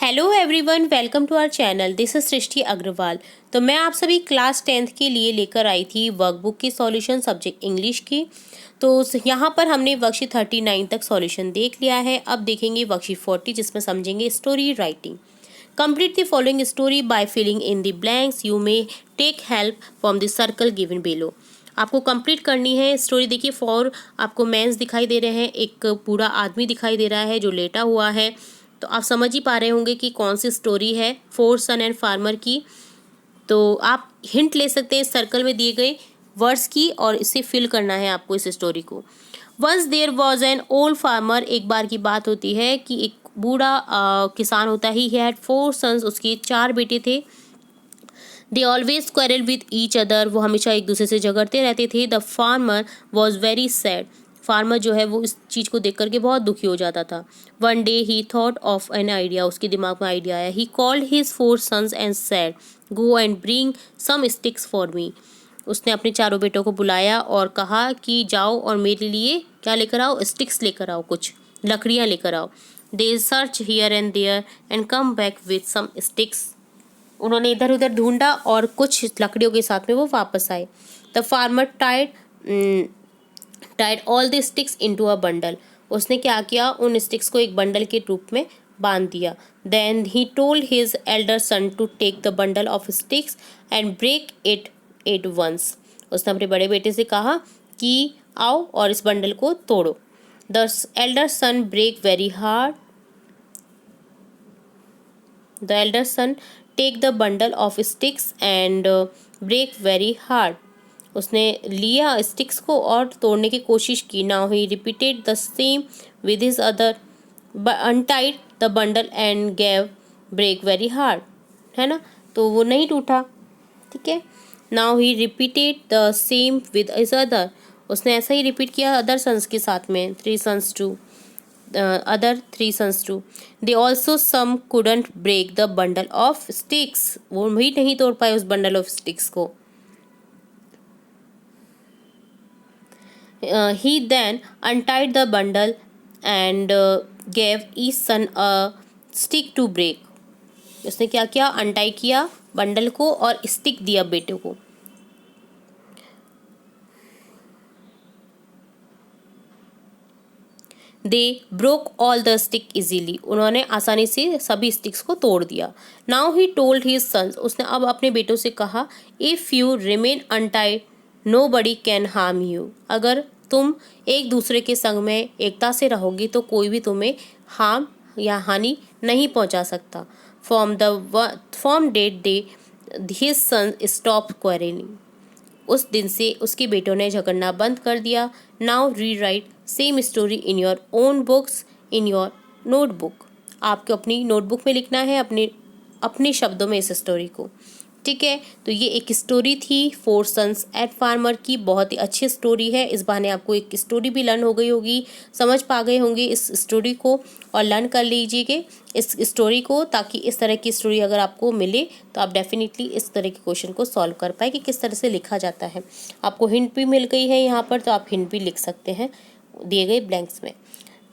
Hello everyone, welcome to our channel. This is Srishti Agarwal. तो मैं आप सभी क्लास 10th के लिए लेकर आई थी वर्कबुक की सॉल्यूशन सब्जेक्ट इंग्लिश की। तो यहाँ पर हमने वर्कशीट 39 तक सॉल्यूशन देख लिया है। अब देखेंगे वर्कशीट 40 जिसमें समझेंगे story writing. Complete the following story by filling in the blanks. You may take help from the circle given below. आपको कंप्लीट करनी है स्टोरी। देखिए, 4 आपको मेंस दिखाई दे रहे हैं, एक बूढ़ा आदमी दिखाई दे रहा है जो लेटा हुआ है। तो आप समझ ही पा रहे होंगे कि कौन सी स्टोरी है, 4 सन एंड फार्मर की। तो आप हिंट ले सकते हैं सर्कल में दिए गए वर्ड्स की और इसे फिल करना है आपको इस स्टोरी को। Once there was an old farmer. एक बार की बात होती है कि एक बूढ़ा किसान होता ही हैड 4 सन्स। उसके 4 बेटे थे। They always quarrel with each other. वो हमेशा एक दूसरे से झगड़ते रहते थे। The farmer was very sad. Farmer जो है वो इस चीज़ को देख करके बहुत दुखी हो जाता था। One day he thought of an idea. उसके दिमाग में आइडिया आया। He called his 4 sons and said, go and bring some sticks for me. उसने अपने चारों बेटों को बुलाया और कहा कि जाओ और मेरे लिए क्या लेकर आओ, स्टिक्स लेकर आओ, कुछ लकड़ियाँ लेकर आओ। They search here and there and come back with some sticks. उन्होंने इधर उधर ढूंढा और कुछ लकड़ियों के साथ में वो वापस आए। The farmer tied all the sticks into a bundle. उसने क्या किया, उन स्टिक्स को एक बंडल के रूप में बांध दिया। Then he told his elder son to take the bundle of sticks and break it at once. उसने अपने बड़े बेटे से कहा कि आओ और इस बंडल को तोड़ो। The elder son break very hard. The elder son take the bundle of sticks and break very hard. उसने लिया स्टिक्स को और तोड़ने की कोशिश की। Now he repeated the same with his other, untied the bundle and gave break very hard. है ना, तो वो नहीं टूटा। ठीक है। Now he repeated the same with his other. उसने ऐसा ही रिपीट किया अदर सन्स के साथ में, 3 sons to other 3 sons too. They also some couldn't break the bundle of sticks. वो भी नहीं तोड़ पाए उस bundle of sticks को। He then untied the bundle and gave each son a stick to break. उसने क्या किया, अनटाई किया बंडल को और स्टिक दिया बेटे को। They broke all the stick easily. उन्होंने आसानी से सभी स्टिक्स को तोड़ दिया। Now he told his sons. उसने अब अपने बेटों से कहा, if you remain untied nobody can harm you. अगर तुम एक दूसरे के संग में एकता से रहोगी तो कोई भी तुम्हें हार्म या हानि नहीं पहुंचा सकता। From that day his son stop quarrelling. उस दिन से उसके बेटों ने झगड़ना बंद कर दिया। नाउ री right same story in your own books in your notebook. आपको अपनी नोटबुक में लिखना है अपने शब्दों में इस स्टोरी को। ठीक है। तो ये एक स्टोरी थी 4 सन्स एंड फार्मर की। बहुत ही अच्छी स्टोरी है। इस बहाने आपको एक स्टोरी भी लर्न हो गई होगी, समझ पा गए होंगे इस स्टोरी को और लर्न कर लीजिएगा इस स्टोरी को, ताकि इस तरह की स्टोरी अगर आपको मिले तो आप डेफिनेटली इस तरह के क्वेश्चन को सॉल्व कर पाए कि किस तरह से लिखा जाता है। आपको हिंट भी मिल गई है यहाँ पर, तो आप हिंट भी लिख सकते हैं दिए गए ब्लैंक्स में।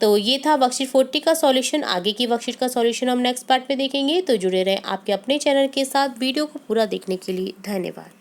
तो ये था वर्कशीट 40 का सॉल्यूशन। आगे की वर्कशीट का सॉल्यूशन हम नेक्स्ट पार्ट में देखेंगे। तो जुड़े रहें आपके अपने चैनल के साथ। वीडियो को पूरा देखने के लिए धन्यवाद।